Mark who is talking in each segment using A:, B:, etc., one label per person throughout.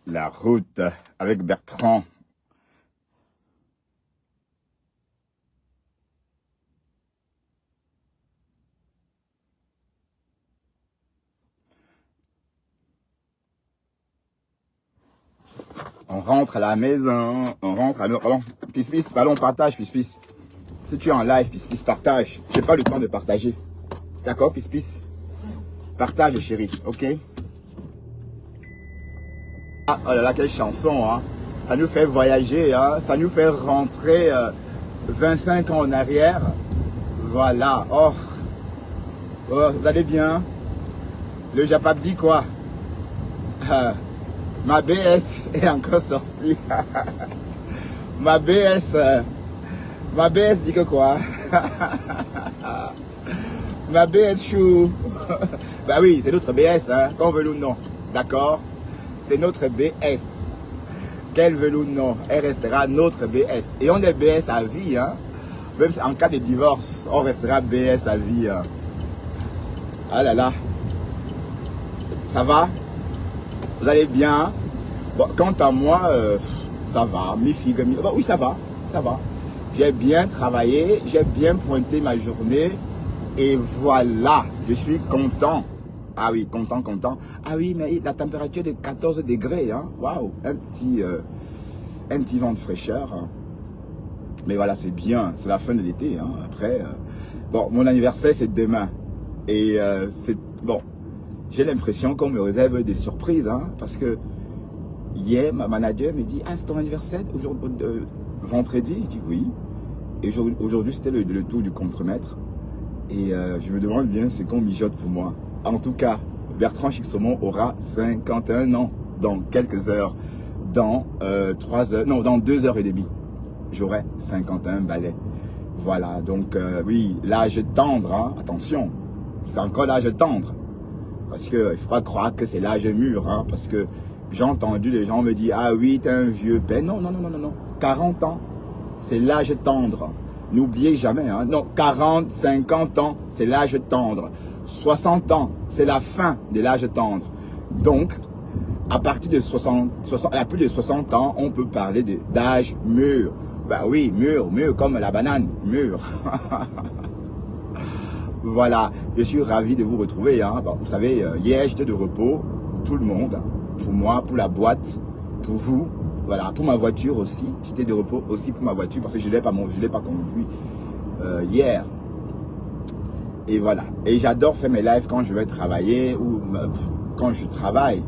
A: La route avec Bertrand. On rentre à la maison, on rentre à la maison. Pisse, allons, partage, pisse. Si tu es en live, pisse, partage. J'ai pas le temps de partager. D'accord, pisse. Partage, chérie, ok? Ah, oh là là, quelle chanson, hein? Ça nous fait voyager, hein? Ça nous fait rentrer 25 ans en arrière. Voilà, oh, vous allez bien? Le Japap dit quoi? Ma BS est encore sortie. ma BS dit que quoi? Ma BS chou. Bah oui, c'est notre BS, hein, qu'on veut ou non. D'accord? C'est notre BS. Qu'elle veut ou non, elle restera notre BS. Et on est BS à vie, hein. Même en cas de divorce, on restera BS à vie. Hein. Ah là là. Ça va? Vous allez bien? Bon, quant à moi, ça va. Bon, oui, ça va. J'ai bien travaillé, j'ai bien pointé ma journée. Et voilà, je suis content. Ah oui, content. Ah oui, mais la température est de 14 degrés. Hein. Waouh, un petit vent de fraîcheur. Mais voilà, c'est bien. C'est la fin de l'été. Hein. Après, bon, mon anniversaire, c'est demain. Et c'est bon. J'ai l'impression qu'on me réserve des surprises. Hein, parce que hier, ma manager me dit, ah, c'est ton anniversaire vendredi? Je dis oui. Et aujourd'hui, c'était le tour du contremaître. Et je me demande bien ce qu'on mijote pour moi. En tout cas, Bertrand Chixomon aura 51 ans dans quelques heures. Dans 3 heures, non, dans 2h30. J'aurai 51 balais. Voilà, donc oui, l'âge tendre, hein, attention. C'est encore l'âge tendre. Parce qu'il ne faut pas croire que c'est l'âge mûr. Hein, parce que j'ai entendu les gens me dire, ah oui, t'es un vieux. Ben non. 40 ans, c'est l'âge tendre. N'oubliez jamais, hein, non, 40, 50 ans, c'est l'âge tendre. 60 ans, c'est la fin de l'âge tendre. Donc, à partir de 60, à plus de 60 ans, on peut parler d'âge mûr. Bah oui, mûr comme la banane, mûr. Voilà, je suis ravi de vous retrouver. Hein. Bon, vous savez, hier, j'étais de repos pour tout le monde, pour moi, pour la boîte, pour vous. Voilà, pour ma voiture aussi. J'étais de repos aussi pour ma voiture parce que je ne l'ai pas conduit hier. Et voilà. Et j'adore faire mes lives quand je vais travailler ou quand je travaille.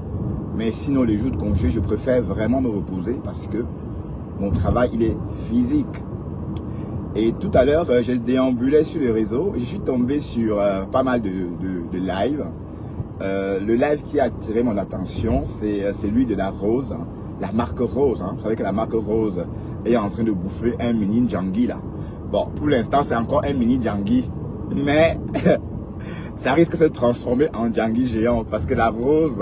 A: Mais sinon, les jours de congé, je préfère vraiment me reposer parce que mon travail, il est physique. Et tout à l'heure, j'ai déambulé sur les réseaux. Je suis tombé sur pas mal de lives. Le live qui a attiré mon attention, c'est celui de la Rose. La marque Rose, hein. Vous savez que la marque Rose est en train de bouffer un mini Djangui là. Bon, pour l'instant, c'est encore un mini Djangui. Mais ça risque de se transformer en Djangui géant parce que la Rose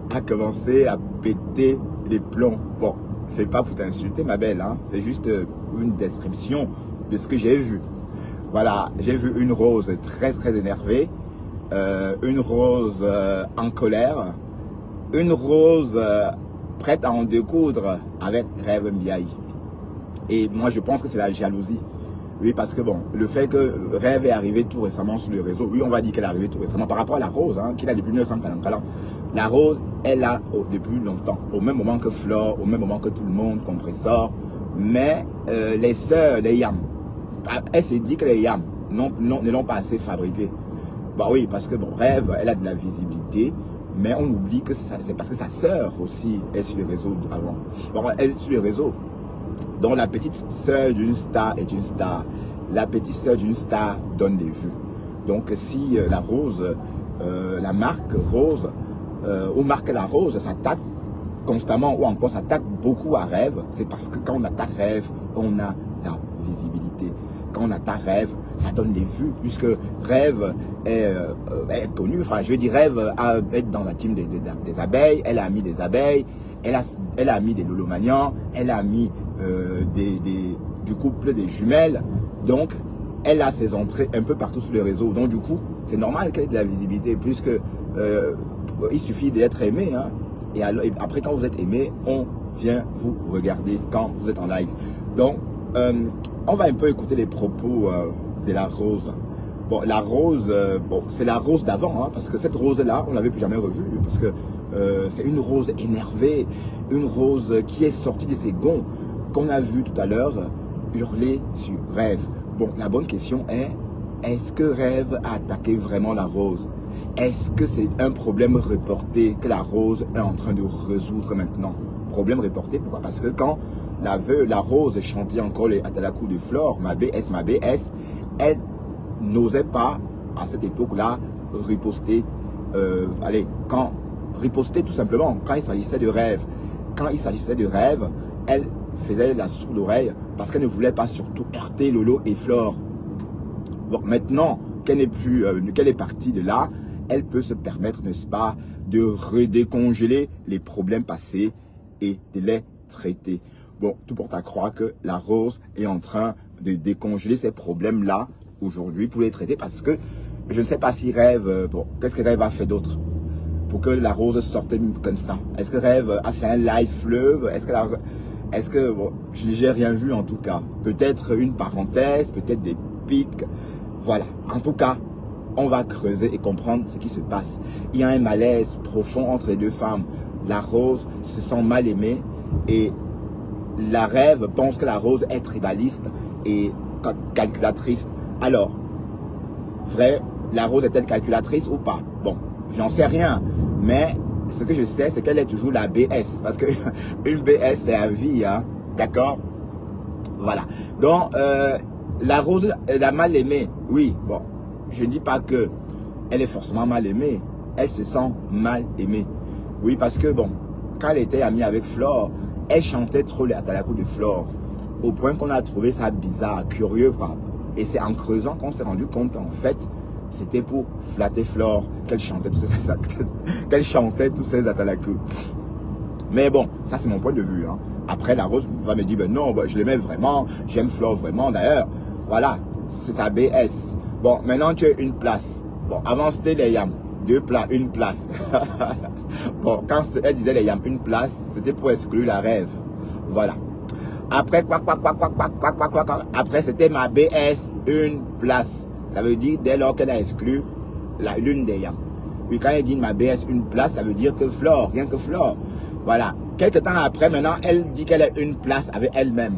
A: a commencé à péter les plombs. Bon, c'est pas pour t'insulter ma belle, hein. C'est juste une description de ce que j'ai vu. Voilà, j'ai vu une Rose très énervée, une Rose en colère, une Rose prête à en découdre avec Rêve Mbiaye. Et moi, je pense que c'est la jalousie. Oui, parce que bon, le fait que Rêve est arrivé tout récemment sur le réseau, oui, on va dire qu'elle est arrivée tout récemment par rapport à la Rose, hein, qui est là depuis 1940 ans. La Rose est là depuis longtemps, au même moment que Flore, au même moment que tout le monde, Compressor. Mais les sœurs, les Yam, elle s'est dit que les Yam ne l'ont pas assez fabriqué. Bah oui, parce que bon, Rêve, elle a de la visibilité. Mais on oublie que c'est parce que sa sœur aussi est sur les réseaux avant. Bon, elle est sur les réseaux. Donc la petite sœur d'une star est une star. La petite sœur d'une star donne des vues. Donc si la Rose, la marque Rose, ou marque la Rose s'attaque constamment ou encore s'attaque beaucoup à Rêve, c'est parce que quand on attaque Rêve, on a la visibilité. Quand on attaque Rêve, ça donne des vues, puisque Rêve est connue. Enfin, je veux dire, Rêve est dans la team des abeilles, elle a mis des abeilles, elle a mis des lolomanians, elle a mis du couple des jumelles. Donc, elle a ses entrées un peu partout sur les réseaux. Donc, du coup, c'est normal qu'elle ait de la visibilité, puisque il suffit d'être aimé. Hein. Et, alors, et après, quand vous êtes aimé, on vient vous regarder quand vous êtes en live. Donc, on va un peu écouter les propos de la rose. Bon, la rose, bon, c'est la rose d'avant, hein, parce que cette rose-là, on ne l'avait plus jamais revue, parce que c'est une rose énervée, une rose qui est sortie de ses gonds, qu'on a vu tout à l'heure hurler sur Rêve. Bon, la bonne question est-ce que Rêve a attaqué vraiment la rose? Est-ce que c'est un problème reporté que la rose est en train de résoudre maintenant? Problème reporté, pourquoi? Parce que quand la rose chantait encore les Atalakou de Flore, ma BS, elle n'osait pas, à cette époque-là, riposter. Riposter tout simplement, quand il s'agissait de Rêve. Quand il s'agissait de Rêve, elle faisait la sourde oreille parce qu'elle ne voulait pas surtout heurter Lolo et Flore. Bon, maintenant qu'elle n'est plus, qu'elle est partie de là, elle peut se permettre, n'est-ce pas, de redécongeler les problèmes passés et de les traiter. Bon, tout porte à croire que la rose est en train de décongeler ces problèmes-là aujourd'hui pour les traiter parce que je ne sais pas si Rêve, bon, qu'est-ce que Rêve a fait d'autre pour que la rose sorte comme ça? Est-ce que Rêve a fait un live fleuve? Est-ce que bon, je n'ai rien vu en tout cas. Peut-être une parenthèse, peut-être des pics. Voilà. En tout cas, on va creuser et comprendre ce qui se passe. Il y a un malaise profond entre les deux femmes. La rose se sent mal aimée et la Rêve pense que la rose est tribaliste et calculatrice. Alors, vrai, la rose est-elle calculatrice ou pas? Bon, j'en sais rien. Mais ce que je sais, c'est qu'elle est toujours la BS. Parce que une BS, c'est à vie, hein. D'accord? Voilà. Donc, la rose, elle a mal aimé. Oui, bon. Je ne dis pas que elle est forcément mal aimée. Elle se sent mal aimée. Oui, parce que, bon, quand elle était amie avec Flore, elle chantait trop les Atalakou de Flore. Au point qu'on a trouvé ça bizarre, curieux, quoi. Et c'est en creusant qu'on s'est rendu compte, en fait, c'était pour flatter Flore qu'elle chantait tous ces Atalakou. Mais bon, ça c'est mon point de vue. Hein. Après, la rose va me dire, ben non, ben, je l'aimais vraiment, j'aime Flore vraiment. D'ailleurs, voilà, c'est sa BS. Bon, maintenant tu as une place. Bon, avant c'était les yams, une place. Bon, quand elle disait les yams, une place, c'était pour exclure la Rêve. Voilà. Après, après c'était ma BS, une place. Ça veut dire dès lors qu'elle a exclu l'une des yams. Puis quand elle dit ma BS, une place, ça veut dire que Flore, rien que Flore. Voilà. Quelques temps après, maintenant, elle dit qu'elle est une place avec elle-même.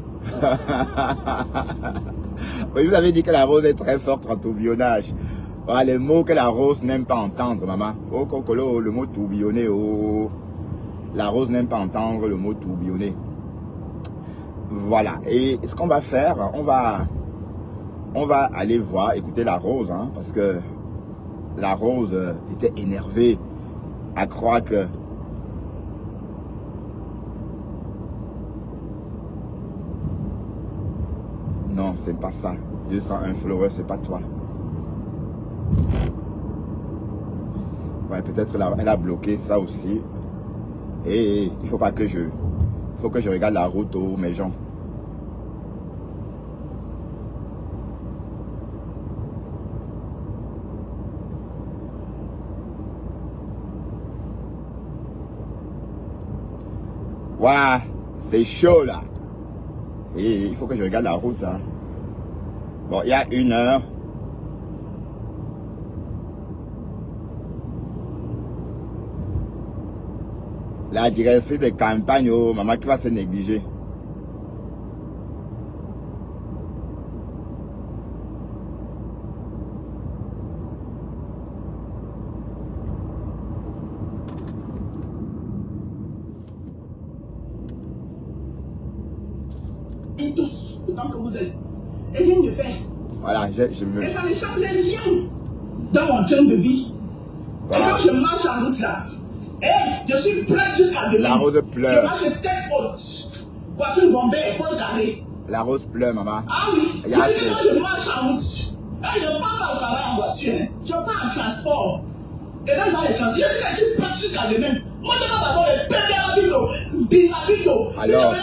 A: Vous avez dit que la rose est très forte en tourbillonnage. Voilà, les mots que la rose n'aime pas entendre, maman. Oh, Kokolo, le mot tourbillonner. Oh. La rose n'aime pas entendre le mot tourbillonner. Voilà. Et ce qu'on va faire, on va aller voir, écouter la rose, hein, parce que la rose était énervée à croire que non, c'est pas ça. 201 followers, c'est pas toi. Ouais, peut-être elle a bloqué ça aussi. Et il faut pas que il faut que je regarde la route aux mes gens. Waouh, c'est chaud là. Et il faut que je regarde la route. Hein. Bon, il y a 1 heure. La directrice de campagne, oh, maman qui va se négliger.
B: Et tous, autant que vous êtes. Et rien ne fait.
A: Voilà, je me...
B: Et ça ne change rien dans mon train de vie. Voilà. Et quand je marche en route là, je suis prête jusqu'à demain.
A: La rose pleure.
B: Je marche tête haute, voiture bombée, épaule carrée.
A: La rose pleure, maman.
B: Ah oui, quand je marche en route, je ne pars pas au travail en voiture, je pars en transport. Et là, dans les transports, je suis prête jusqu'à demain. Moi, je vais d'abord les péter à Bino.
A: Alors,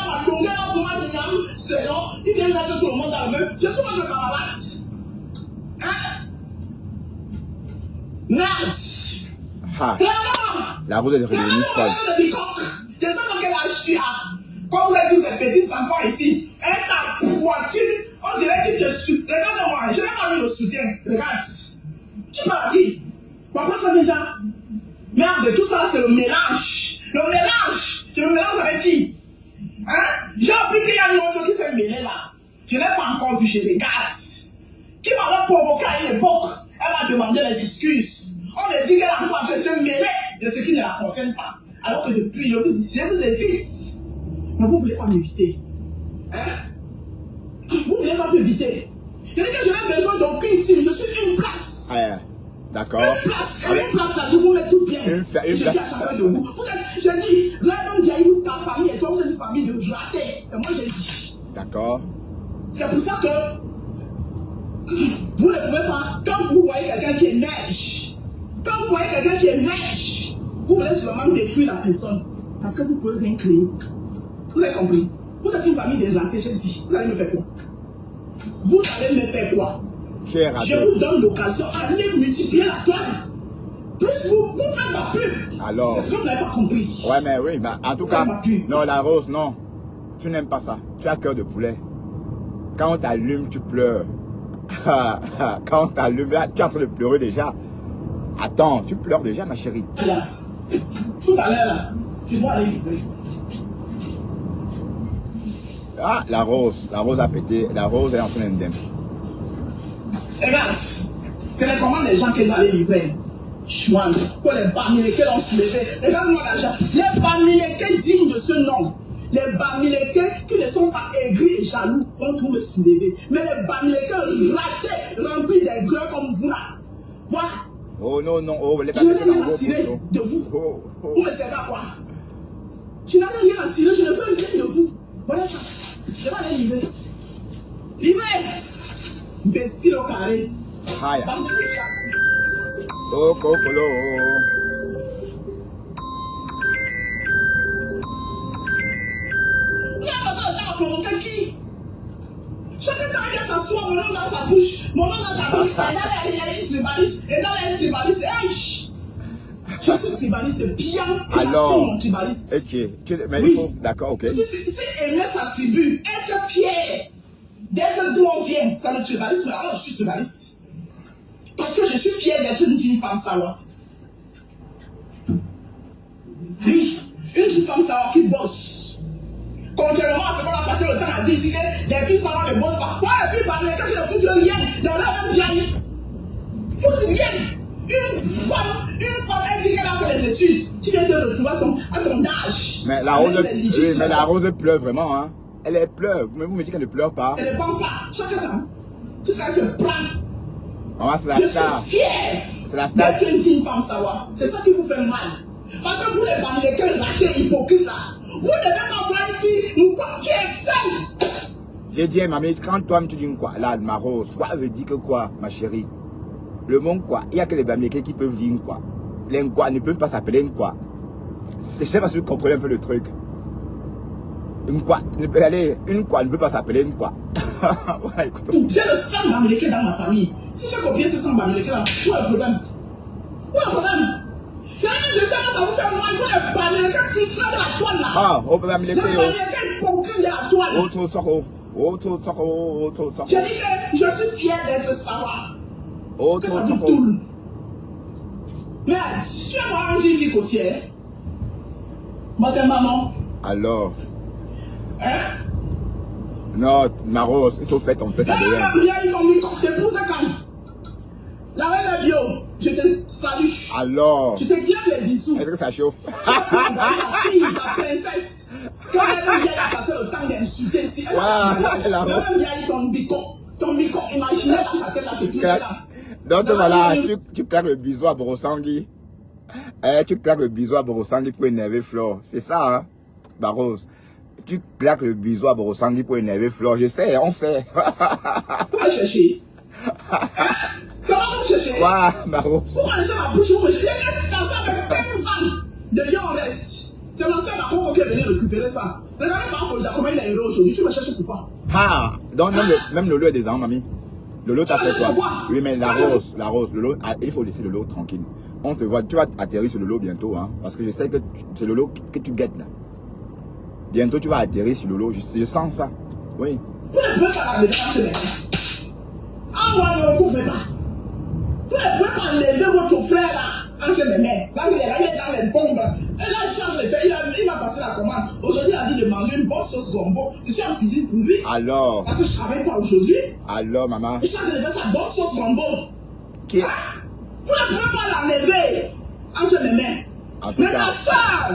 B: il vient mettre tout le monde dans le même. Je suis votre camarade. Hein? Nats.
A: Ha. La Rose est redevenue folle.
B: Je sais pas quel âge tu as. Quand vous êtes tous ces petits enfants ici, ta poitrine, on dirait qu'il te soutient. Regarde-moi, je n'ai pas vu le soutien. Regarde. Tu parles à qui? Pourquoi ça déjà? Merde, tout ça c'est le mélange. Le mélange. Je me mélange avec qui? Hein? J'ai appris qu'il y a une autre qui s'est mêlée là. Je n'ai pas encore vu, je regarde. Qui m'avait provoqué à une époque? Elle m'a demandé les excuses. On me dit qu'elle a encore se mêler de ce qui ne la concerne pas. Alors que depuis, je vous évite. Mais vous ne voulez pas m'éviter. Hein? Vous ne voulez pas m'éviter. Je dis que je n'ai besoin d'aucune team. Je suis une place.
A: Ouais, d'accord.
B: Une place. Une place là, je vous mets tout bien. Je dis à chacun de vous. Je dis, Raymond, ta famille et toi, vous êtes une famille de ratés. C'est moi j'ai dit.
A: D'accord.
B: C'est pour ça que vous ne pouvez pas, quand vous voyez quelqu'un qui est neige, vous voulez seulement détruire la personne. Parce que vous ne pouvez rien créer. Vous avez compris? Vous êtes une famille des ratés, j'ai dit. Vous allez me faire quoi? Vous allez me faire quoi? Je vous donne l'occasion, allez multiplier la toile. Plus vous faites ma pub.
A: Alors.
B: Est-ce que vous n'avez pas compris?
A: Ouais, mais oui, mais en tout cas. Non, la Rose, non. Tu n'aimes pas ça. Tu as cœur de poulet. Quand on t'allume, tu pleures. Quand on t'allume, tu es en train de pleurer déjà. Attends, tu pleures déjà, ma chérie.
B: Là, tout à l'heure, là, tu dois aller livrer.
A: Ah, la Rose a pété. La Rose est en train d'indemne.
B: Regarde, c'est les commandes des gens qui doivent aller livrer. Chouan, pour les Bamileke l'ont soulevé. Regarde-moi l'argent. Les Bamileke dignes de ce nom. Les Bamileke qui ne sont pas aigris et jaloux vont tout me soulever. Mais les Bamileke ratés, remplis des greurs comme vous là. Voilà.
A: Oh non, non, oh, les
B: je n'ai rien à cirer de vous. Vous me servez à quoi? Je n'ai rien à cirer, je ne veux rien de vous. Voilà ça. Je vais aller livrer. Livrer! Imbécile au carré.
A: Aïe. Oh, cocolo.
B: Il y a besoin de temps à provoquer qui? Chacun vient s'asseoir, mon nom dans sa bouche, mon nom dans sa bouche. Et là, il y a une tribaliste. Et là, il y a une tribaliste. Hey! Je suis tribaliste bien.
A: Alors,
B: mon tribaliste.
A: Ok. Mais
B: oui.
A: il faut. D'accord, ok.
B: C'est aimer sa tribu, être fier d'être d'où on vient. C'est le tribaliste. Alors, je suis tribaliste. Parce que je suis fier d'être une femme sawa. Oui, une femme sawa qui bosse. Contrairement à ce qu'on a passé le temps à dire ici que les filles sawa ne bossent pas. Moi, les filles parlent, quand ils ne foutent rien, dans leur même vieille. Foutent rien. Une femme, elle dit qu'elle a fait les études. Tu viens de retrouver à ton âge.
A: Mais la Rose pleure vraiment, hein. Elle pleure. Mais vous me dites qu'elle ne pleure pas.
B: Elle ne pleure pas. Chacun temps. Tu sais, elle se plaint.
A: C'est la star.
B: Je suis fier.
A: C'est la star.
B: D'être une femme savoir. C'est ça qui vous fait mal. Parce que vous les Bamileke ratés, hypocrites là, vous ne devez pas voir une fille qui est seule.
A: J'ai dit, mamie, quand toi tu dis quoi, là, ma Rose, quoi veut dire que quoi, ma chérie? Le mot quoi, il n'y a que les Bamileke qui peuvent dire quoi. Les quoi ne peuvent pas s'appeler quoi. Je sais pas si vous comprenez un peu le truc. Une quoi ne peut pas s'appeler une quoi. Voilà, écoute.
B: J'ai le sang Bamileke dans ma famille. Si j'ai copié ce sang Bamileke là, où est le problème? Où est le problème? Il y a un de ça, ça vous fait mal pour les Bamileke qui sont de la toile là.
A: Ah, on peut Bamileke.
B: Les Bamileke hypocrites de la toile.
A: Autre sort.
B: J'ai dit que je suis fier d'être savoir. Que ça vous tourne. Mais si tu es vraiment une fille côtière, maman.
A: Alors.
B: Hein?
A: Non, ma Rose, il faut faire ton test ADN.
B: Ils m'ont mis comme t'es pour ça quand. La reine bio, je te salue.
A: Alors.
B: Je te claque les bisous.
A: Est-ce que ça chauffe?
B: La fille, la princesse. Quand elle vient à passer le temps d'insulter ici, elle vient ton bicon imaginaire dans ta tête là, c'est tout ça.
A: Donc voilà, tu claques le bisou à Borosangui. Tu claques le bisou à Borosangui pour énerver Flore. C'est ça, hein, Barose. Tu claques le bisou à Borosangui pour énerver Flore. Je sais, on sait.
B: Vous me cherchez. Ça va vous chercher.
A: Ouais, Barose.
B: Vous connaissez ma bouche, vous me cherchez. J'ai dans ça avec 15 ans. Déjà on reste. C'est ma soeur Marco qui est venue récupérer ça. Regardez Marco, comment il est heureux aujourd'hui. Tu me cherches pourquoi?
A: Ah, donc même le lieu des ans, mamie. Lolo t'a fait quoi? Oui, mais la rose, Lolo, il faut laisser Lolo tranquille. On te voit, tu vas atterrir sur Lolo bientôt, hein, parce que je sais que c'est Lolo que tu guettes là. Bientôt tu vas atterrir sur Lolo, je sens ça. Oui.
B: Vous ne pouvez pas l'enlever dans ce moment. Ah, moi, ne vous pouvez pas. Vous ne pouvez pas enlever votre frère là, entre mes mains. Là, il est dans les bombes. Et là, il change les faits. Il m'a passé la commande. Aujourd'hui, il a dit de manger une bonne sauce gombo. Je suis en cuisine pour lui.
A: Alors.
B: Parce que je ne travaille pas aujourd'hui.
A: Alors, maman.
B: Il change de faire sa bonne sauce gombo.
A: Qui?
B: Ah, vous ne pouvez pas l'enlever entre mes mains. Mais ta soeur,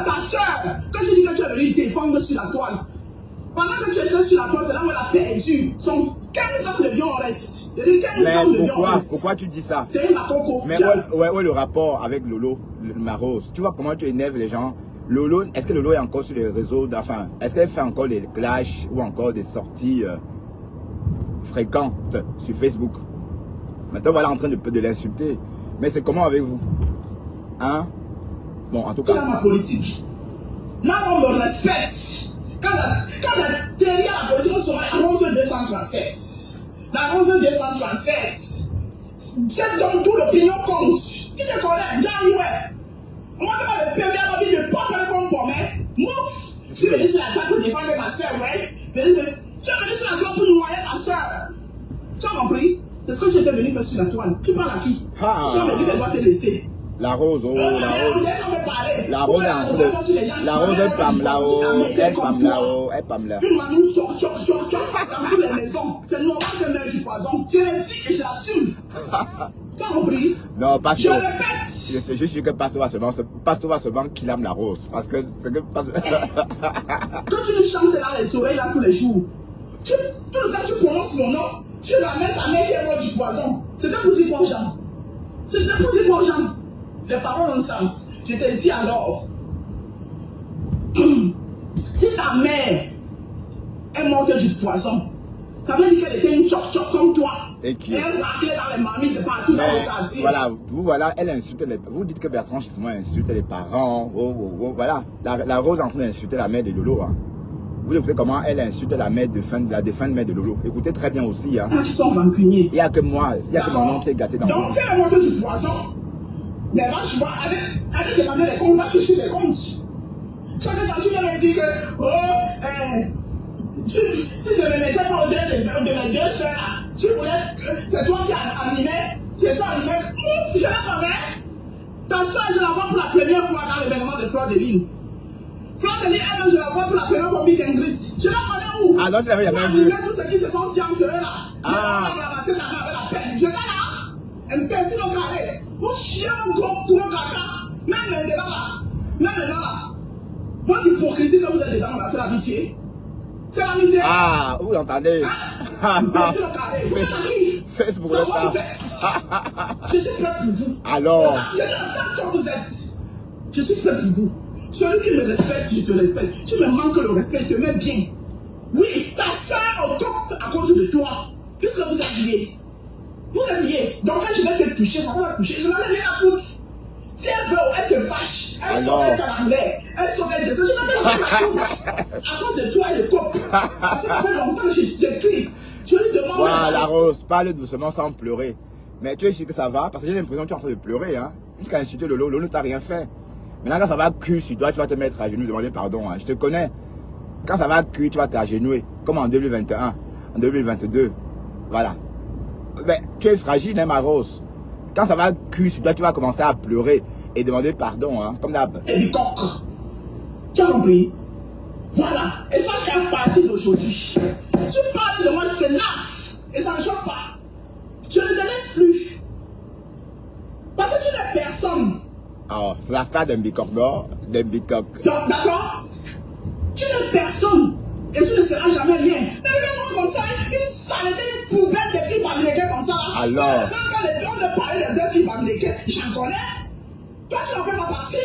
B: quand tu dis que tu es venu défendre sur la toile, pendant que tu es sur la toile, c'est là où elle a perdu son 15 ans de vie en reste.
A: Mais pourquoi tu dis ça?
B: C'est une macoco.
A: Mais où est le rapport avec Lolo, ma rose? Tu vois comment tu énerves les gens? Lolo, est-ce que Lolo est encore sur les réseaux? Enfin, est-ce qu'elle fait encore des clashs ou encore des sorties fréquentes sur Facebook? Maintenant, voilà en train de l'insulter. Mais c'est comment avec vous? Hein? Bon, en tout cas.
B: C'est ma politique. Là, on me respecte. Quand j'atterris à la politique, on sera à 11-237. La 11-237. C'est donc tout l'opinion compte. Qui te connaît? Johnny, ouais. Moi, je vais me permettre à ma vie de pas parler comme pour moi. Mouf! Je suis venu sur la table pour défendre ma soeur, ouais. Je suis venu sur la table pour noyer ma soeur. Tu as compris? C'est ce que tu étais venu faire sur la toile. Tu parles à qui?
A: Ah.
B: Si on me dit qu'elle doit te laisser.
A: La rose, oh, la rose. La rose, elle pam là-haut, elle pam là-haut, elle pam là.
B: Une mamie tchoc dans toutes les maisons. C'est normal que je mette du poison. Je l'ai dit et je l'assume. Tu as compris?
A: Non, parce que.
B: Je répète.
A: Je suis sûr que Pasteur va seulement qu'il aime la rose. Parce que c'est que.
B: Quand tu nous chantes dans les oreilles là tous les jours, tout le temps tu prononces mon nom, tu ramènes ta mère qui est morte du poison. C'était pour dire quoi aux gens? C'était pour dire quoi aux gens? Les paroles ont sens. Je te dis alors, si ta mère est morte du poison, ça veut dire qu'elle était une choc comme toi.
A: Et qui?
B: Elle raclait dans les mamies de partout dans le quartier.
A: Voilà, elle insulte les parents. Vous dites que Bertrand justement insulte les parents. Voilà. La Rose est en train d'insulter la mère de Lolo. Hein. Vous écoutez comment elle insulte la défunte mère de Lolo. Écoutez très bien aussi. Hein.
B: Quand ils sont rancuniers.
A: Il n'y a que moi, il n'y a que mon nom qui est gâté dans le monde.
B: Donc si elle est morte du poison, mais moi, je vois, avec demander les comptes, va chercher les comptes. Chaque fois, tu viens me dire que, si je ne me mettais pas au delà de mes deux soeurs là, tu voulais, c'est toi qui as animé, c'est toi qui as animé, ouf, je la connais. Ta soeur, je la vois pour la première fois dans l'événement de Fleur de Lille. Fleur de Lille, elle, je la vois pour la première fois au Big Ingrid. Je la connais où?
A: Ah non, tu l'avais jamais vu.
B: Tous ceux qui se sont tirés entre eux là.
A: Ah.
B: Je vais ramasser la main avec la peine. Je vais là, imbécile au carré. Vous chiez mon gros caca. Même maintenant là. Votre hypocrisie que vous êtes dedans là, c'est l'amitié. C'est l'amitié.
A: Ah, vous l'entendez?
B: Imbécile au carré. Vous êtes à qui?
A: Facebook,
B: c'est moi qui je suis prêt pour vous.
A: Alors.
B: Je n'entends que vous êtes. Je suis prêt pour vous. Celui qui me respecte, je te respecte. Tu me manques le respect, je te mets bien. Oui, ta soeur au top à cause de toi. Puisque vous êtes liés. Vous êtes liés. Donc quand je vais te toucher, ça va la toucher. Je n'en ai rien à foutre. Si elle veut, elle se fâche. Elle sort avec un anglais. Elle sort avec des choses. Je n'en ai rien à foutre. À cause de toi et de cop. Parce que ça fait longtemps que j'écris. Je lui demande.
A: Voilà, la Rose, parle doucement sans pleurer. Mais tu es sûr que ça va? Parce que j'ai l'impression que tu es en train de pleurer. Hein? Jusqu'à insulter Lolo. Lolo ne t'a rien fait. Maintenant, quand ça va cuire sur toi, tu vas te mettre à genoux, demander pardon. Hein. Je te connais. Quand ça va cuire, tu vas t'agenouiller. Comme en 2021, en 2022. Voilà. Mais tu es fragile, hein, ma Rose. Quand ça va cuire sur toi, tu vas commencer à pleurer et demander pardon, hein, comme d'hab.
B: Et du coq. Tu as compris? Voilà. Et sache qu'à partir d'aujourd'hui, tu parles de moi, je te lave. Et ça ne choque pas. Je ne te laisse plus. Parce que tu n'es personne.
A: Oh, c'est la star d'un bicornor, d'un bicoq.
B: D'accord? Tu n'es personne. Et tu ne seras jamais rien. Mais regarde-moi comme ça, une saleté, une poubelle de filles américaines comme ça. Là.
A: Alors?
B: Même quand les gens ne parlaient des deux filles américaines, j'en connais. Toi, tu n'en fais pas partie.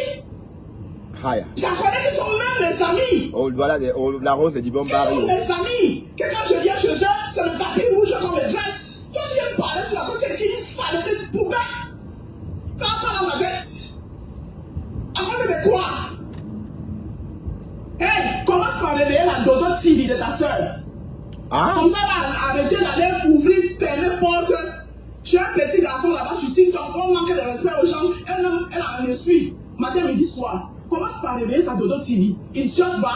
A: Aïe.
B: J'en connais qui sont même mes amis.
A: Oh, voilà, la Rose est du bon
B: Qui
A: baril.
B: sont mes amis. Que quand je viens chez eux, c'est le tapis rouge qu'on me dresse. Toi, tu viens me parler sur la côte, tu es une saleté de poubelle. Ça va pas dans ta tête. À cause de quoi? Hey, commence par réveiller la dodo TV de ta soeur.
A: Ah?
B: Comme ça, va arrêter d'aller ouvrir, fermer porte. Je suis un petit garçon là-bas sur TikTok. On manque de respect aux gens. Elle me suit. Matin, midi, soir. Commence par réveiller sa dodo TV. Idiote va.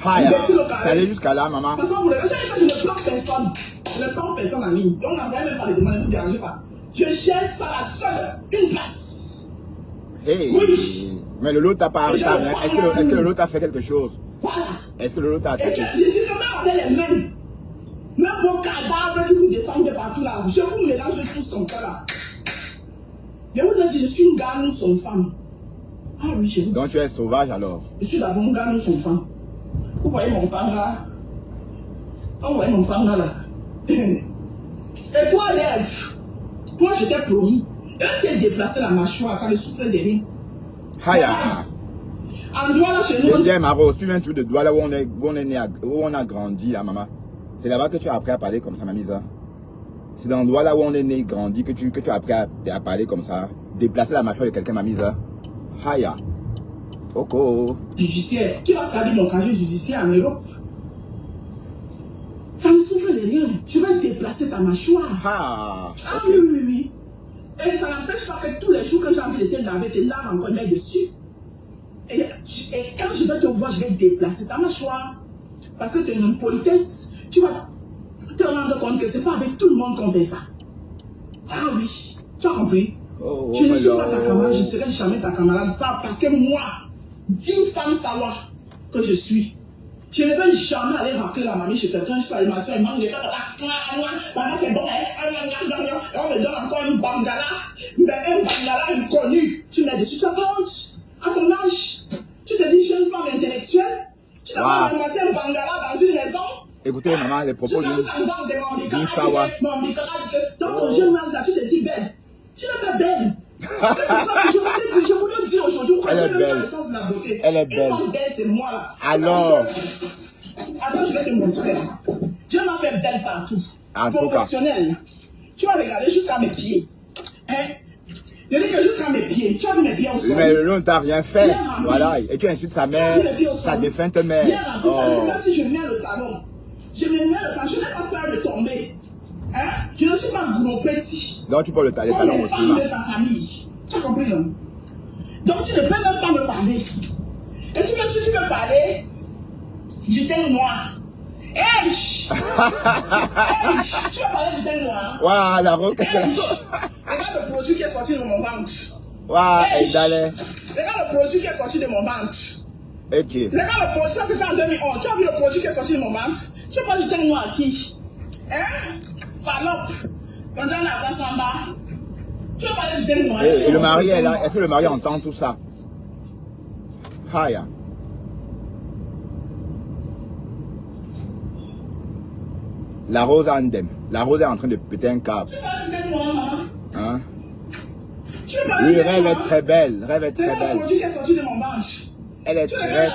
A: Aïe, ça allait jusqu'à là, maman.
B: Parce que vous regardez, je ne plante personne. Je ne plante personne, ami. Donc, on n'envoie même pas les demandes, ne vous dérangez pas. Je cherche ça la seule, une place.
A: Hey.
B: Oui.
A: Mais le lot t'a pas arrêté. Est-ce que le lot t'a fait quelque chose?
B: Voilà.
A: Est-ce que le lot t'a
B: Et
A: attaqué?
B: je dis que même avec les mains, même vos cadavres qui vous défendent de partout là, je vous mélange tous comme ça là. Je vous ai dit, je suis une gars, nous sommes femmes. Ah oui, je vous dis.
A: Donc tu es sauvage alors?
B: Je suis d'abord un gars, nous sommes femmes. Vous voyez mon panga? Vous voyez mon panga là? Et toi, lève. Toi, je t'ai promis. Elle t'a déplacé la mâchoire, ça ne souffrait de rien.
A: Aïe.
B: En Douala, chez nous.
A: Je dis, Maro, tu viens tout de Douala où on a grandi, là, maman. C'est là-bas que tu as appris à parler comme ça, Mamisa. C'est dans Douala où on est né, grandi, que tu as appris à parler comme ça. Déplacer la mâchoire de quelqu'un, Mamisa. Aïe. Coco.
B: Judiciaire. Qui va salir mon casier judiciaire en Europe? Ça ne souffre de rien. Je vais déplacer ta mâchoire.
A: Ah.
B: Ah oui, oui, oui. Et ça n'empêche pas que tous les jours que j'ai envie de te laver, te lave encore main dessus. Et quand je vais te voir, je vais déplacer ta mâchoire. Parce que tu es une politesse. Tu vas te rendre compte que ce n'est pas avec tout le monde qu'on fait ça. Ah oui. Tu as compris? Je ne suis pas ta camarade, je ne serai jamais ta camarade. Pas parce que moi, 10 femmes savoir que je suis. Je ne vais jamais aller racler la mamie chez quelqu'un. Je suis allée, ma soeur, elle manque de maman, c'est bon, on me donne encore une bangala. Mais un bangala inconnu. Tu mets dessus, tu as pas honte. À ton âge, tu te dis jeune femme intellectuelle. Tu n'as pas ramassé un bangala dans une maison.
A: Écoutez, maman, les propos
B: d'une
A: sawa.
B: Dans ton jeune âge, là, tu te dis belle. Tu n'es pas belle. Je voulais dire aujourd'hui, vous connaissez même pas l'essence de la beauté.
A: Elle est belle.
B: Une femme belle, c'est moi là.
A: Alors.
B: Attends, je vais te montrer. Dieu m'a fait belle partout. Proportionnelle. Tu vas regarder jusqu'à mes pieds. Hein? Je dis que jusqu'à mes pieds. Tu as vu mes pieds au sol.
A: Mais le long, t'as rien fait. Voilà. Et tu insultes sa mère. Ça défend ta mère.
B: Même si je mets le talon. Je me mets le talon. Je n'ai pas peur de tomber. Hein? Je ne suis pas gros petit.
A: Donc tu peux le talon
B: aussi.
A: Comme
B: de ta famille. Tu as compris, non? Donc tu ne peux même pas me parler. Et si tu veux parler du teint noir. Hey! Tu vas parler du teint noir.
A: Waouh, la roque, qu'est-ce que
B: regarde le produit qui est sorti de mon ventre.
A: Waouh, Aïdale.
B: Regarde le produit qui est sorti de mon ventre.
A: Ok.
B: Regarde le produit, ça c'est fait en 2011. Tu as vu le produit qui est sorti de mon ventre? Tu vas parler du teint noir à qui? Hein? Salope. Quand on a la en bas. Tu vas parler du teint noir.
A: Et le mari est là. Est-ce que le mari entend tout ça? Haya. La Rose Andem. La Rose est en train de péter un câble.
B: Tu parles du teint noir, maman?
A: Hein?
B: Oui,
A: Rêve est très belle. Rêve est très belle.
B: Le produit qui est sorti de mon ventre.
A: Elle est très belle.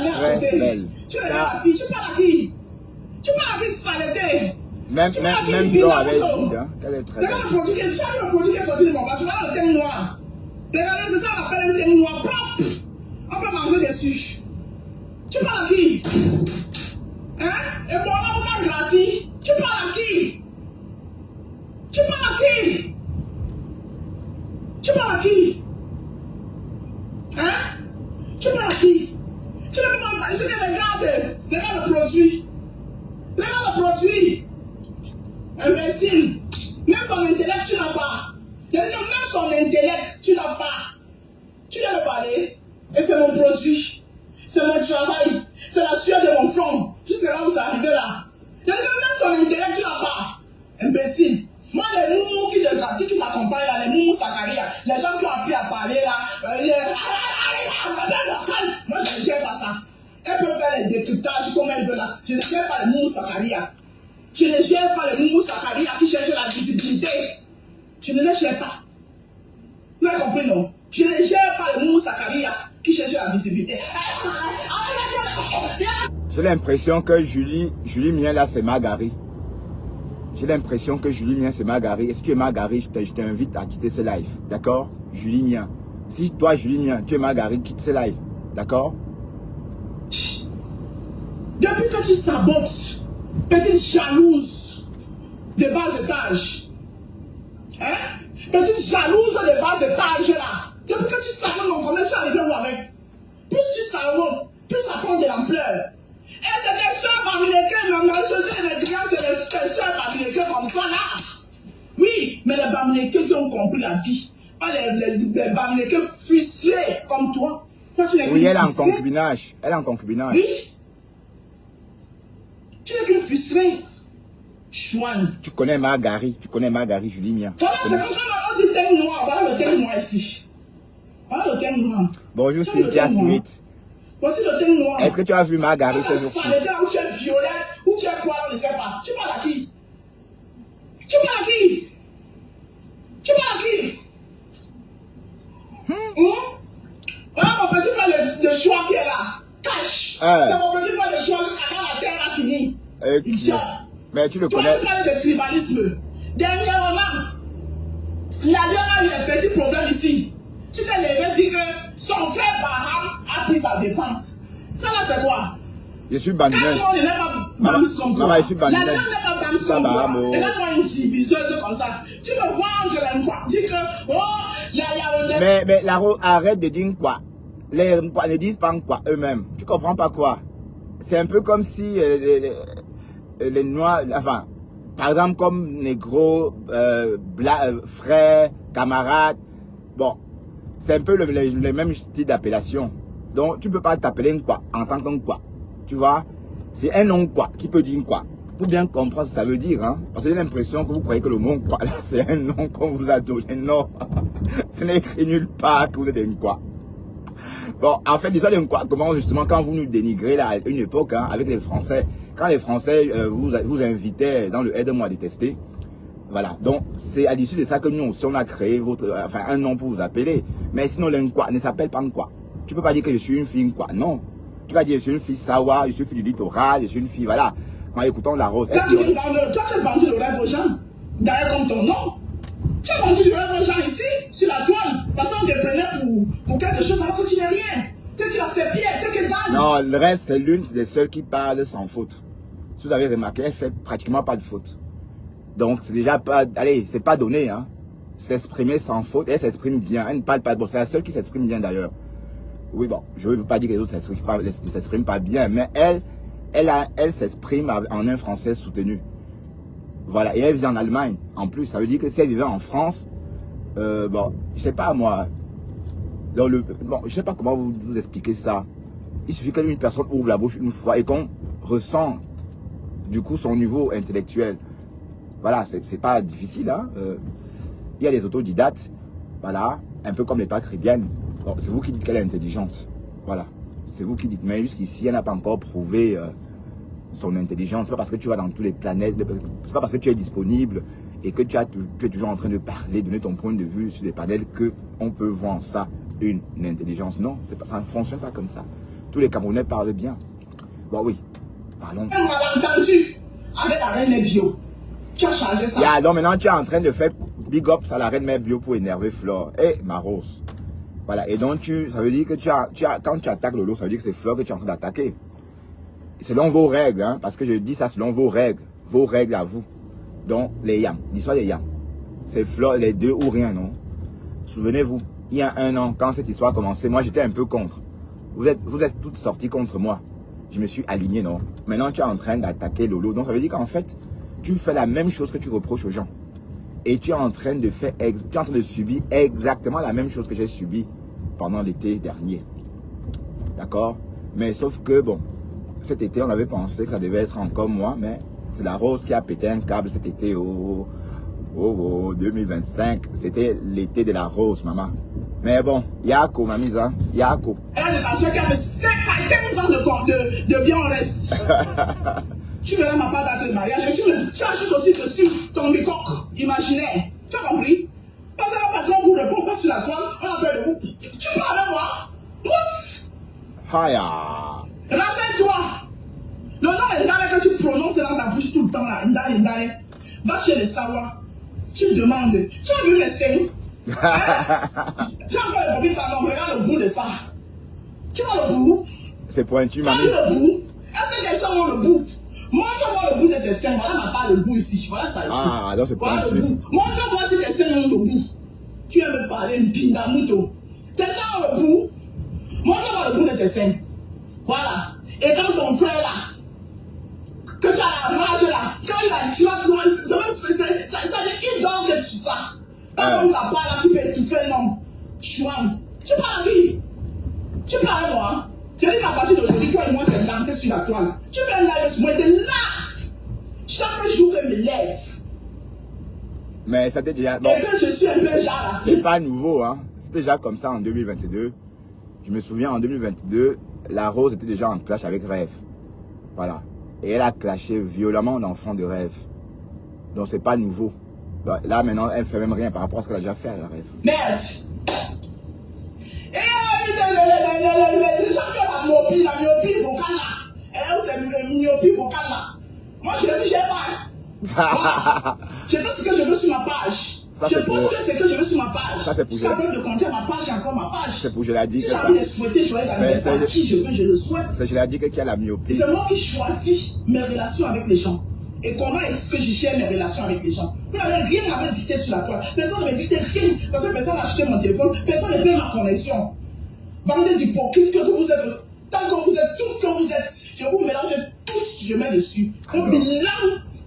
B: Tu regardes la fille, tu parles à qui? Tu parles à qui, saleté?
A: Même Dior avait dit qu'elle est très belle.
B: Regarde le produit qui est sorti de mon ventre. Tu regardes le teint noir. Regardez, c'est ça qu'on appelle un teint noir propre. On peut manger dessus. Tu parles à qui? Hein? Et pour avoir une graphie, tu parles à qui? Tu parles à qui? Tu parles à qui? Hein? Tu parles à qui? Tu ne peux pas parler, je te regarde. Regarde le produit. Regarde le produit. Imbécile. Même son intellect, tu n'as pas. Je veux dire, même son intellect, tu n'as pas. Tu viens de parler. Et c'est mon produit. C'est mon travail. C'est la sueur de mon front. Jusqu'à là où c'est arrivé là. Je veux dire, même son intellect, tu n'as pas. Imbécile. Moi, les moumous qui t'accompagnent là, les moumous Sakaria, les gens qui ont appris à parler là, moi je ne gère pas ça. Elles peuvent faire les décryptages comme elles veulent là. Je ne gère pas les moumous Sakaria. Je ne gère pas les moumous Sakaria qui cherchent la visibilité. Je ne les gère pas. Vous avez compris, non? Je ne gère pas les moumous Sakaria qui cherchent la visibilité.
A: J'ai l'impression que Julie Mien là, c'est Margari. J'ai l'impression que Julie Mien, c'est Margari. Et si tu es Margari, je t'invite à quitter ce live. D'accord? Julie Mien. Si toi, Julie Mien, tu es Margari, quitte ce live. D'accord?
B: Depuis que tu sabotes Petite jalouse de bas étage. Hein? Petite jalouse de bas étage là. Depuis que tu savais mon comment je suis arrivé où avec. Plus tu savais, plus ça prend de l'ampleur. Et c'est des soeurs bamilekées, mais je dis les clients, c'est des soeurs bamilekées comme ça là. Oui, mais les bamilekées qui ont compris la vie. Pas les bamilekées frustrées comme toi. Toi tu n'es
A: oui, elle est en concubinage. Elle est en concubinage.
B: Oui. Tu n'es qu'une frustrée. Chouane.
A: Tu connais Margari, Julie Mia.
B: Voilà, c'est comme ça on dit thème noir. Voilà le thème noir ici. Voilà le thème noir.
A: Bonjour Cynthia Smith.
B: Voici le thème noir.
A: Est-ce que tu as vu Margari ce jour-ci?
B: Ça veut dire où tu es violette, où tu es quoi, on ne sait pas. Tu parles à qui? Tu parles à qui? Tu parles à qui? Voilà mon petit frère de choix qui est là. Cache. C'est mon petit frère de choix quand la terre a fini.
A: Mais tu le
B: connais.
A: connais.
B: Tu parles de tribalisme. Dernièrement, la dernière a eu un petit problème ici. Tu t'es levé dire que son frère Baham a pris sa défense. Ça là c'est quoi?
A: Je suis bandit.
B: Quand on n'est pas Bam Sonko.
A: Maman, je suis bandit.
B: La dame n'est pas Bam Sonko. Elle a pas une diviseuse comme ça. Tu me vois entre les trois. Dis que, oh, il y a
A: Mais Laro, arrête de dire quoi. Les quoi ne disent pas quoi eux-mêmes. Tu comprends pas quoi? C'est un peu comme si les noirs, enfin, par exemple comme négro, frère, camarade. Bon, c'est un peu le même style d'appellation. Donc, tu peux pas t'appeler un quoi en tant qu'un quoi. Tu vois? C'est un nom quoi qui peut dire quoi. Pour bien comprendre ce que ça veut dire, hein. Parce que j'ai l'impression que vous croyez que le mot quoi, là, c'est un nom qu'on vous a donné. Non. Ce n'est écrit nulle part que vous êtes un quoi. Bon, en fait, l'histoire d'un quoi commence justement quand vous nous dénigrez là, à une époque, hein, avec les Français. Quand les Français vous invitaient dans le Aide-moi à détester. Voilà. Donc, c'est à l'issue de ça que nous aussi, on a créé un nom pour vous appeler. Mais sinon, l'un-quoi ne s'appelle pas un quoi. Tu peux pas dire que je suis une fille quoi. Non. Tu vas dire je suis une fille Sawa, je suis une fille du littoral, je suis une fille, voilà. En écoutant la rose.
B: Toi, tu as vendu le rêve aux gens. D'ailleurs, comme ton nom. Tu as vendu le rêve aux gens ici, sur la toile. Parce qu'on te prenait pour quelque chose alors que tu n'es rien. T'es que ses pieds, t'es que dalle.
A: Non, le rêve, c'est l'une des seules qui parle sans faute. Si vous avez remarqué, elle fait pratiquement pas de faute. Donc, c'est déjà pas, allez, c'est pas donné, hein. S'exprimer sans faute, elle s'exprime bien. Elle ne parle pas, bon, c'est la seule qui s'exprime bien d'ailleurs. Oui, bon, je ne veux pas dire que les autres ne s'expriment pas bien, mais elle s'exprime en un français soutenu. Voilà, et elle vit en Allemagne. En plus, ça veut dire que si elle vivait en France, bon, je sais pas moi. Bon, je sais pas comment vous expliquer ça. Il suffit qu'une personne ouvre la bouche une fois et qu'on ressent du coup son niveau intellectuel. Voilà, c'est pas difficile, hein. Il y a des autodidactes, voilà, un peu comme l'état caribéenne. Bon, c'est vous qui dites qu'elle est intelligente. Voilà. C'est vous qui dites. Mais jusqu'ici, elle n'a pas encore prouvé son intelligence. C'est pas parce que tu vas dans toutes les planètes. C'est pas parce que tu es disponible et que tu es toujours en train de parler, donner ton point de vue sur des panels qu'on peut voir ça une intelligence. Non, ça ne fonctionne pas comme ça. Tous les Camerounais parlent bien. Bon, oui. Parlons.
B: Un malentendu avec la reine bio. Tu as changé ça.
A: Yeah, donc maintenant, tu es en train de faire big up à la reine bio pour énerver Flore. Et ma rose. Voilà, et donc ça veut dire que quand tu attaques Lolo, ça veut dire que c'est Flore que tu es en train d'attaquer. Selon vos règles, hein, parce que je dis ça selon vos règles à vous. Donc, les yams, l'histoire des yams, c'est Flore, les deux ou rien, non? Souvenez-vous, il y a 1 an, quand cette histoire a commencé, moi j'étais un peu contre. Vous êtes toutes sorties contre moi. Je me suis aligné, non? Maintenant, tu es en train d'attaquer Lolo. Donc, ça veut dire qu'en fait, tu fais la même chose que tu reproches aux gens. Et tu es en train de subir exactement la même chose que j'ai subi pendant l'été dernier. D'accord? Mais sauf que, bon, cet été, on avait pensé que ça devait être encore moi, mais c'est la rose qui a pété un câble cet été. Oh, 2025. C'était l'été de la rose, maman. Mais bon, Yako, ma mise, hein? Yako.
B: Elle est la seule qui a 15 ans de bien en reste. Tu verras ma part d'acte de mariage et tu ajoutes aussi dessus ton bicoque imaginaire. Tu as compris? Parce qu'on vous répond pas sur la toile, on appelle de vous. Tu parles de moi? Ouf!
A: Haya!
B: Renseigne-toi! Le nom Indale que tu prononces dans ta bouche tout le temps là, Indale. Va chez les Sawa. Tu demandes. Tu as vu les seins? Tu as encore le bobby talon, regarde le bout de ça. Tu vois le bout?
A: C'est pointu,
B: mamie. Tu as vu le bout? Est-ce que les seins ont le bout? Montre-moi le bout des Voilà le bout ici. Voilà ça ici.
A: Ah, donc c'est pas
B: voilà le bout. Montre-moi si tes seins ont le bout. Tu viens me parler, Mpindamuto. Tes seins ont le bout. Montre-moi le bout de tes seins. Voilà. Et quand ton frère là, que tu as la rage là, quand il a, tu vas, ça dit, il dort que sur ça. Quand on t'a pas là, tu peux étouffer l'homme. Chouan. Tu parles à qui? Tu parles à moi. Je dis qu'à partir d'aujourd'hui, toi et moi, c'est danser sur la toile. Tu fais un live sur moi, je te lave. Chaque jour que je me lève.
A: Mais ça t'est déjà... Bon,
B: et que je suis un peu genre là.
A: C'est pas nouveau, hein. C'était déjà comme ça en 2022. Je me souviens, en 2022, la Rose était déjà en clash avec Rêve. Voilà. Et elle a clashé violemment l'enfant de Rêve. Donc c'est pas nouveau. Là maintenant, elle fait même rien par rapport à ce qu'elle a déjà fait à la Rêve.
B: Merde. Et la myopie vocale là. C'est myopie vocale là. Moi je ne dis pas. Voilà. Je fais ce que je veux sur ma page.
A: Ça,
B: je pose que ce que je veux sur ma page.
A: Ça c'est pour...
B: Si ça veut me compter ma page, j'ai encore ma page.
A: C'est pour, je l'ai dit.
B: Si j'ai envie de souhaiter, je vais à qui je veux, je le souhaite.
A: Je l'ai dit qu'il y a la myopie.
B: C'est moi qui choisis mes relations avec les gens. Et comment est-ce que je gère mes relations avec les gens? Vous n'avez rien à me dicter sur la toile. Personne ne me dicte rien. Parce que personne n'a acheté mon téléphone. Personne ne paye ma connexion. Bande d'hypocrites que vous êtes. Tant que vous êtes tout que vous êtes. Je vous mélange tous, je mets dessus. Donc, bilan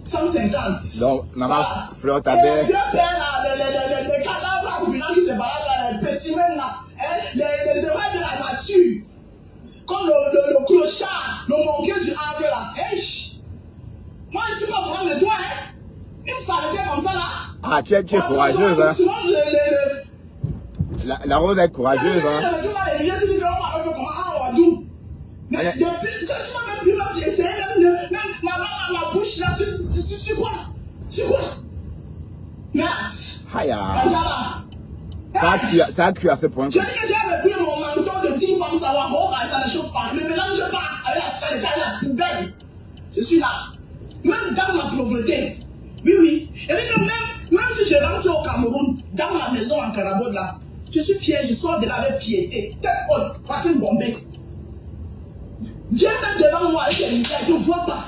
B: 150.
A: Donc, maman,
B: voilà.
A: Fleur, ta belle.
B: Je perds là, les cadavres ambulants qui se baladent là, les petits mêmes là. Les erreurs de la nature. Comme le clochard, le manqueur du havre là. Moi, je ne suis pas au problème de toi, hein. Il faut s'arrêter comme ça, là.
A: Ah, tu es courageuse, hein. La Rose est courageuse, hein.
B: Mais depuis, tu m'as même vu, j'ai essayé même ma bouche là, sur quoi? Sur quoi? Merde.
A: Aïe,
B: aïe.
A: Ça a cuit à ce point.
B: Je dis que j'ai repris mon manteau de 10 femmes, ça va, ça ne chauffe pas. Ne mélange pas avec la saleté, la poubelle. Je suis là. Même dans ma pauvreté. Oui, oui. Et que même si je rentre au Cameroun, dans ma maison en Carabode là, je suis fier, je sors de là avec fierté. Tête haute, partie bombée. Viens même devant moi avec tes lunettes, je ne vois pas.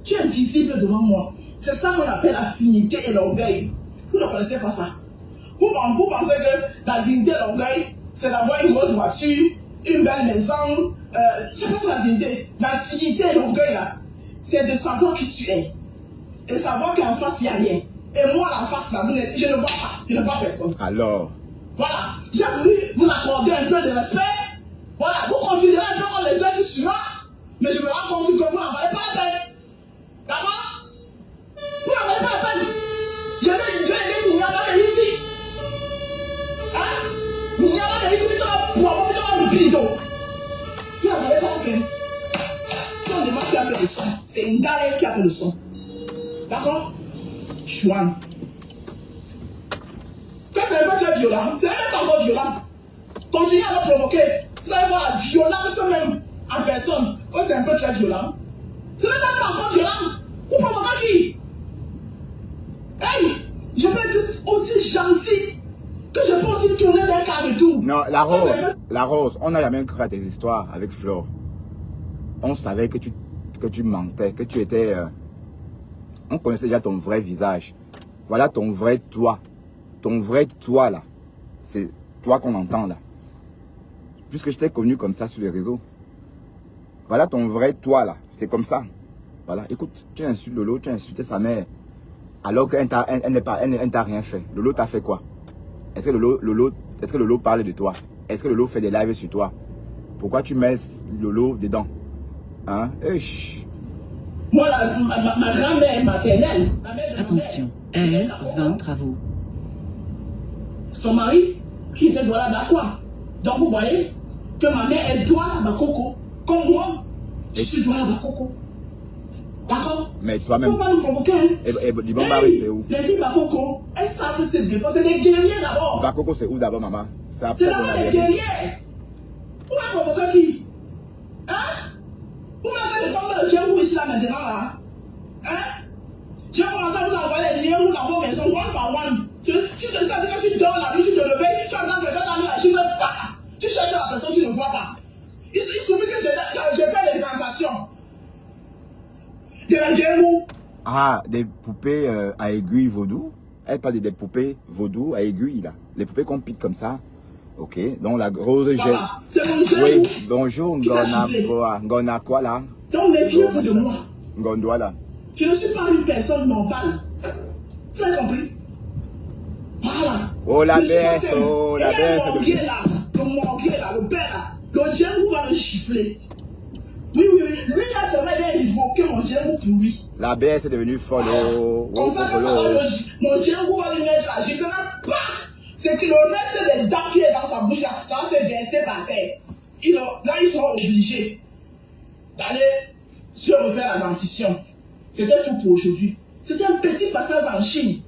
B: Tu es invisible devant moi. C'est ça qu'on appelle la dignité et l'orgueil. Vous ne connaissez pas ça. Vous pensez que la dignité et l'orgueil, c'est d'avoir une grosse voiture, une belle maison. C'est pas ça la dignité. La dignité et l'orgueil là, c'est de savoir qui tu es. Et savoir qu'en face, il n'y a rien. Et moi, en face, là, je ne vois pas. Je ne vois personne.
A: Alors.
B: Voilà. J'ai voulu vous accorder un peu de respect. Voilà. Vous considérez un peu comme les êtres suivants. Mais je me rends compte que vous n'en valez pas la peine. D'accord? Vous n'en valez pas la peine. Il n'y a pas de ici. Hein? Il n'y a pas de ici. Pour avoir un bidon. Vous n'en valez pas la peine. C'est un débat qui a fait le son. C'est une galère qui a fait le son. D'accord? Chouan. Quand c'est un peu très violent, c'est même pas encore violent. Continuez à me provoquer. Vous allez voir la violence même en personne. Oh, c'est un peu très violent. Ce n'est même pas encore violent. Vous provoquez qui? Hey! Je peux être aussi gentil que je peux aussi tourner d'un quart de tour.
A: Non, la Rose, on n'a jamais cru à tes histoires avec Flore. On savait que tu mentais, que tu étais... on connaissait déjà ton vrai visage. Voilà ton vrai toi. Ton vrai toi là. C'est toi qu'on entend là. Puisque je t'ai connu comme ça sur les réseaux. Voilà ton vrai toi là. C'est comme ça. Voilà. Écoute, tu insultes Lolo, tu as insulté sa mère. Alors qu'elle t'a rien fait. Lolo t'a fait quoi? Est-ce que Lolo parle de toi? Est-ce que Lolo fait des lives sur toi? Pourquoi tu mets Lolo dedans? Hein?
B: Moi, ma grand-mère maternelle.
C: Attention, R20 travaux.
B: Son mari, qui était douala d'Aqua. Donc vous voyez que ma mère est douala Bakoko. Comme moi, je suis douala Bakoko. D'accord?
A: Mais toi-même.
B: Il ne faut pas nous provoquer.
A: Et du bon mari, c'est où?
B: Les filles Bakoko, elles savent se défendre. C'est des guerriers d'abord.
A: Bakoko, c'est où d'abord, maman?
B: C'est d'abord des guerriers. Vous voulez provoquer qui? Hein? Vous voulez que tomber le Djembou ici là maintenant là? Hein? J'ai commencé à vous envoyer les liens où dans vos maisons, one by one. Tu te dis que tu dors la nuit, tu te réveilles, tu entends quelqu'un dans la chiffre, tu cherches la personne, tu ne vois pas. Il suffit que j'ai fait l'incantation de la Djembou
A: Ah, des poupées à aiguille vaudou. Elle parle des poupées vaudou à aiguille, là. Les poupées qu'on pique comme ça. Ok, donc la grosse j'ai.
B: C'est mon Dieu.
A: Oui, bonjour, Ngona quoi là?
B: Donc méfiez-vous de moi.
A: Ngondoa là.
B: Je ne suis pas une personne normale. Tu as compris? Voilà.
A: Oh la baisse, oh la baisse.
B: Le morguier là, le père là, le Djemou va le gifler. Oui, oui, oui. Lui là, ça m'a invoqué mon Djemou pour lui.
A: La baisse est devenue folle.
B: Comme ça, mon Djemou va lui mettre là. J'ai fait là, c'est que le reste des dents qui est dans sa bouche là, ça va se verser par terre. Là, ils sont obligés d'aller se refaire la dentition. C'était tout pour aujourd'hui. C'était un petit passage en Chine.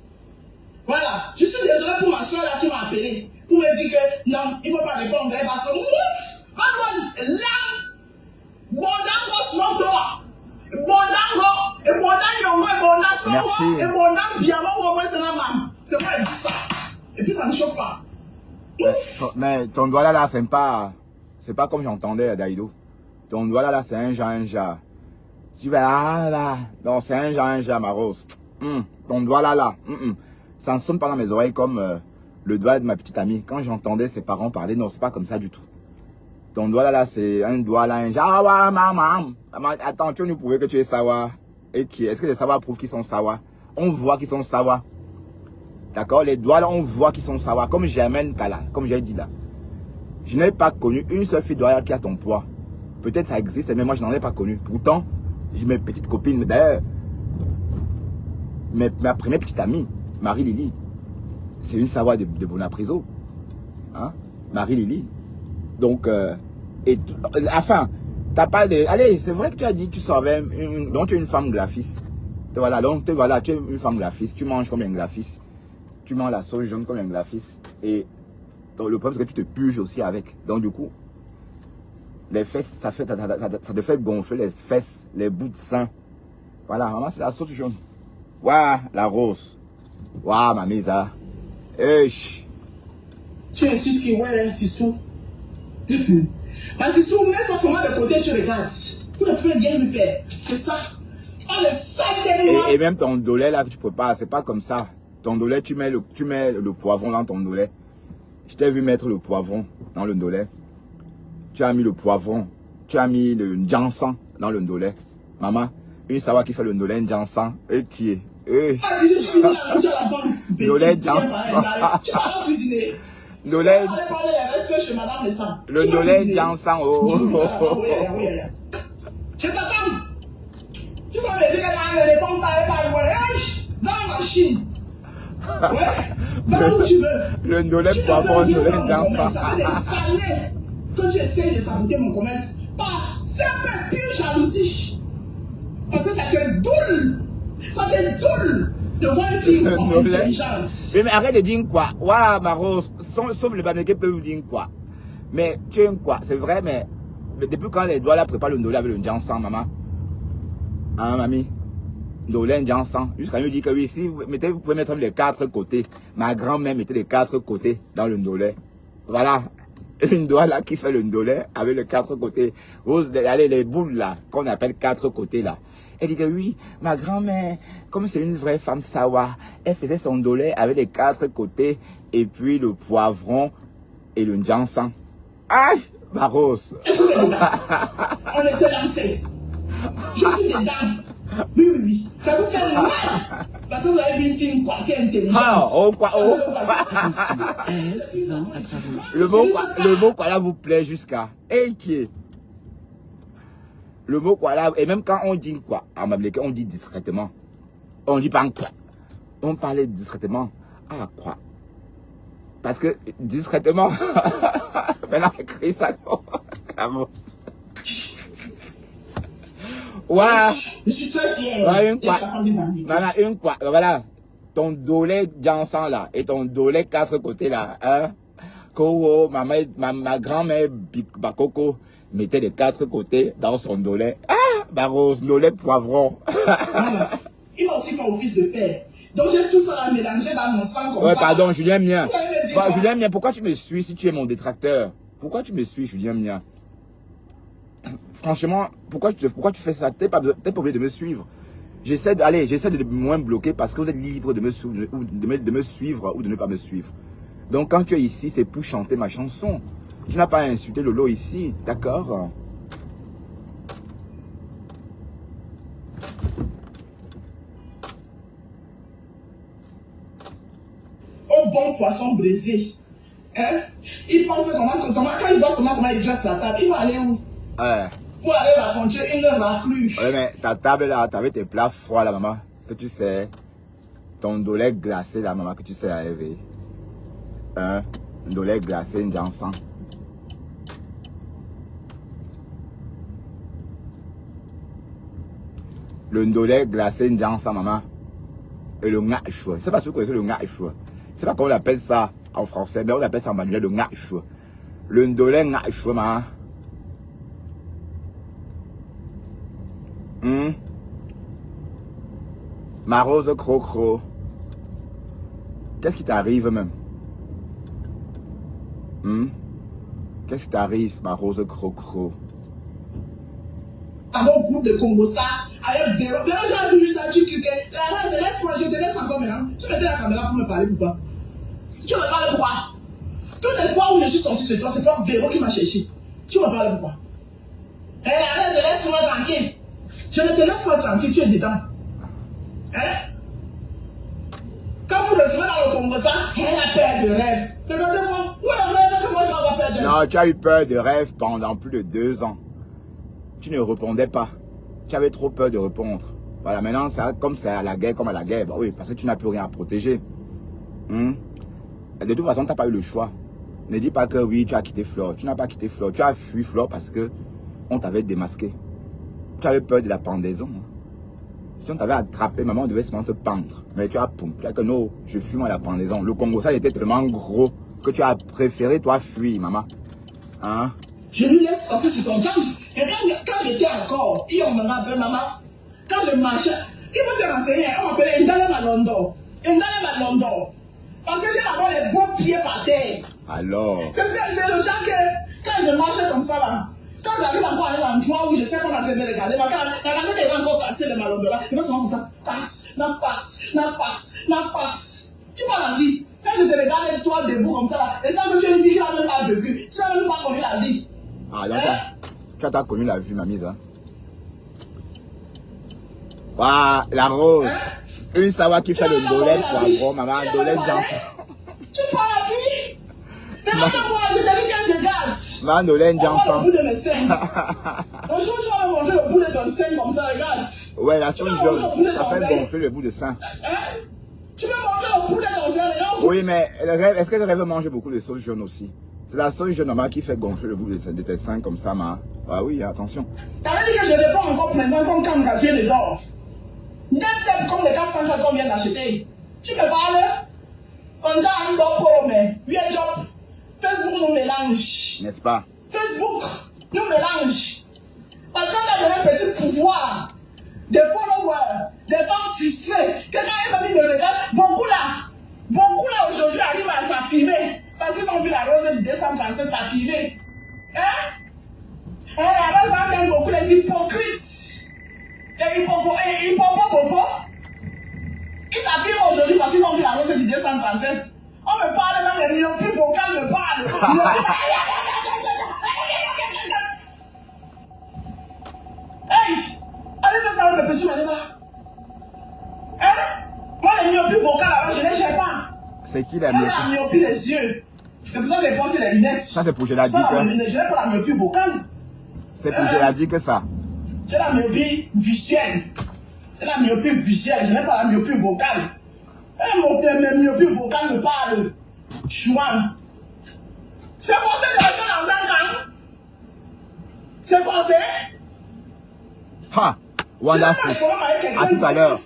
B: Voilà. Je suis désolé pour ma soeur là qui m'a appelé. Pour me dire que non, il ne faut pas répondre. Elle va comme ouf! Là, Bondango Smontoa. Bondango. Et Bondango, et Bondango, et Bondango, Biamo, c'est la maman. C'est moi qui dis ça. Et puis ça ne choque pas. Ouf!
A: Mais ton doigt là, c'est pas comme j'entendais Daïdo. Ton doigt là, c'est un genre. Tu vas là. Non, c'est un genre, ma rose. Ton doigt là. Ça ne sonne pas dans mes oreilles comme le doigt de ma petite amie. Quand j'entendais ses parents parler, non, c'est pas comme ça du tout. Ton doigt là, c'est un doigt là, un genre, maman. Attends, tu nous prouver que tu es sawa. Et qui est-ce que les sawa prouvent qu'ils sont sawa? On voit qu'ils sont sawa. D'accord? Les doigts là, on voit qu'ils sont sawa. Comme Germaine Kala, comme j'ai dit là. Je n'ai pas connu une seule fille doigt qui a ton poids. Peut-être ça existe, mais moi je n'en ai pas connu. Pourtant, j'ai mes petites copines. D'ailleurs, ma première petite amie, Marie-Lily, c'est une sawa de Bonapriso. Hein? Marie-Lily. Donc, enfin, t'as pas de... Allez, c'est vrai que tu as dit que tu savais, donc tu es une femme graphiste. Voilà, donc voilà, tu es une femme graphiste. Tu manges comme un graphiste. Tu manges la sauce jaune comme un graphiste. Et donc, le problème, c'est que tu te puges aussi avec. Donc, du coup, les fesses, ça te fait gonfler les fesses, les bouts de sein. Voilà, maman, c'est la sauce jaune. Waouh, la rose. Waouh, ma misa. Esh.
B: Tu es sûr que ouais, Sissou. Ma Sissou, mets-toi seulement de côté, tu regardes. Tu ne peux rien lui faire. C'est ça. Oh, le sac
A: et même ton dolé là que tu prépares, c'est pas comme ça. Ton dolé, tu mets le poivron dans ton dolé. Je t'ai vu mettre le poivron dans le dolé. Tu as mis le poivron. Tu as mis le jansan dans le dolé. Maman, une sawa qui fait le dolé jansan. Et qui est
B: Ah, je suis là, tu as la femme.
A: Dolé jansan.
B: Tu vas pas cuisiner.
A: Dolé. Le dolé jansan. Oh.
B: Oui. Je t'attends. Tu savais que la réponse pas dans la machine. Ouais. Va où tu veux.
A: Le dolé poivron, le dolé jansan.
B: Ça fait des années que tu essayes de saboter mon commerce. Par simple pure jalousie. Parce que ça te doule. Ça te doule. De voir une fille intelligente.
A: Mais arrête de dire quoi. Waouh, ma rose. Sauf les Bamèques peuvent dire quoi. Mais tu es quoi. C'est vrai, mais depuis quand les doigts là préparent le dolé avec le jansan, maman. Hein, mamie? Dolé jansan. Jusqu'à nous dire que oui, si vous pouvez mettre les 4 côtés. Ma grand-mère mettait les 4 côtés dans le dolé. Voilà. Une doigt là qui fait le dolé avec les 4 côtés. Allez, les boules là, qu'on appelle 4 côtés là. Elle dit que oui, ma grand-mère, comme c'est une vraie femme sawa, elle faisait son dolé avec les 4 côtés et puis le poivron et le jansan. Aïe, ma rose.
B: On essaie d'danser. Je suis des dames. Oui. Ça vous fait mal. Parce que vous avez vu une fille qui est intelligente.
A: Le mot quoi là vous plaît jusqu'à. Et qui est? Le mot quoi là, et même quand on dit quoi, en mablèque, on dit discrètement. On dit pas quoi. On parlait discrètement. Ah quoi? Parce que discrètement, maintenant écrit ça. Ouais.
B: Je suis très fier.
A: Ouais, une quoi. Voilà. Ton dolé jansan là et ton dolé 4 côtés là. Hein? Kowo, ma grand-mère Bakoko mettait les 4 côtés dans son dolé. Ah, Barros, dolé poivron.
B: Voilà. Il va aussi faire office de père. Donc j'ai tout ça à mélanger dans mon sang comme ça.
A: Ouais, pardon, Julien Mien. Julien Mien, pourquoi tu me suis si tu es mon détracteur? Pourquoi tu me suis, Julien Mien? Franchement, pourquoi tu fais ça? T'es pas obligé de me suivre. J'essaie de moins bloquer parce que vous êtes libre de me suivre ou de ne pas me suivre. Donc quand tu es ici, c'est pour chanter ma chanson. Tu n'as pas à insulter Lolo ici, d'accord?
B: Au bon poisson brisé. Hein? Il pense comment quand il voit seulement comment il dresse sa table, il va aller où? Pour aller raconter une raclure.
A: Ouais, mais ta table là, t'avais tes plats froids là, maman, que tu sais. Ton dolé glacé là, maman, que tu sais à éveiller. Un dolé glacé, une jansan. Le ndolé glacé, une jansan, maman. Et le ngachoua. C'est pas ce que vous connaissez le ngachoua. C'est pas comment on appelle ça en français, mais on appelle ça en manuel le ngachoua. Le ndolé ngachoua, maman. Ma rose crocro. Qu'est-ce qui t'arrive même? Qu'est-ce qui t'arrive, ma rose crocro?
B: À mon groupe de Congo, ça, avec Véro. Véro, j'ai vu, tu cliquais. Laisse-moi, je te laisse encore maintenant. Tu mettais la caméra pour me parler ou pas? Tu me parles pourquoi? Toutes les fois où je suis sorti chez toi, c'est pas Véro qui m'a cherché. Tu me parles pourquoi? Laisse-moi tranquille. Je ne te laisse pas tranquille, tu es dedans. Hein? Quand vous recevez dans le Congo, ça, elle a peur de rêve. Regardez-moi, où est le rêve? Comment je vais peur de rêve?
A: Non, tu as eu peur de rêve pendant plus de 2 ans. Tu ne répondais pas. Tu avais trop peur de répondre. Voilà, maintenant, comme c'est à la guerre, comme à la guerre. Bah oui, parce que tu n'as plus rien à protéger. De toute façon, tu n'as pas eu le choix. Ne dis pas que oui, tu as quitté Flore. Tu n'as pas quitté Flore. Tu as fui Flore parce que on t'avait démasqué. Tu avais peur de la pendaison. Si on t'avait attrapé, maman, on devait seulement te pendre. Mais tu as dit que non, je fume à la pendaison. Le Congo, ça, il était tellement gros que tu as préféré, toi, fuir, maman. Hein?
B: Je lui laisse passer sur son camp. Et quand j'étais encore, on me rappelle, maman, quand je marchais, il faut te renseigner, on m'appelait Indalem à London. Indalem à London. Parce que j'ai d'abord les beaux pieds par terre.
A: Alors?
B: C'est le genre que, quand je marchais comme ça, là, quand j'arrive encore à un endroit où je sais qu'on a jamais regardé, la regardée est encore cassée de ma London là, il va seulement comme ça, passe. Tu vois la vie. Quand je te regarde, toi, debout comme ça, là, et ça que tu es une fille qui n'a même pas vécu, tu n'as même pas connu la vie.
A: Ah, d'accord. Tu as connu la vie, ma mise, hein? Waouh, la rose. Une savoir qui fait le dolène poivron, maman, dolène jansan.
B: Tu parles à qui? Regarde-moi, je te dis que je garde.
A: Maman, dolène jansan.
B: Le bout de mes seins. Un jour, tu vas me montrer le bout de ton sein comme ça, regarde.
A: Ouais, la sonde jaune, ça fait gonfler le bout de sein.
B: Tu vas montrer le bout de ton sein, regarde.
A: Oui, mais est-ce que le rêve mange beaucoup de sauce jaune aussi? C'est la sauce jaune, maman, qui fait gonfler le bout de tes seins comme ça, maman. Ah oui, attention.
B: T'avais dit que je n'étais pas encore présent comme quand Gabriel vient de dehors. Net tête comme les 400 qu'on vient d'acheter. Tu me parles? On a un bon pour mais oui, job. Facebook nous mélange.
A: N'est-ce pas?
B: Facebook nous mélange. Parce qu'on a donné un petit pouvoir. Des followers, des femmes frustrées. Quelqu'un est venu me regarder. Beaucoup là aujourd'hui arrivent à s'affirmer. Parce qu'ils ont vu la rose du décembre passer s'affirmer. Hein? Et la rose amène beaucoup les hypocrites. Les hippopopo. Ils s'affirment aujourd'hui parce qu'ils ont vu la rose du décembre passer. On me parle même, les myopies vocales me parlent. Hey! Allez faire ça avec le péché, là. Hein? Moi, les myopies vocales là-bas, je ne les gère pas.
A: C'est qui la
B: myopie?
A: myopie?
B: La myopie des yeux. C'est pour ça que j'ai porté les lunettes.
A: Ça, c'est pour Géladique.
B: Je n'ai pas la myopie vocale.
A: C'est pour Géladique que ça.
B: J'ai la myopie visuelle. J'ai la myopie visuelle, je n'ai pas la myopie vocale. Mes myopies vocales me parlent. Chouan. C'est forcé de rester dans un camp. C'est forcé.
A: Ha! Wonderful. À tout à l'heure.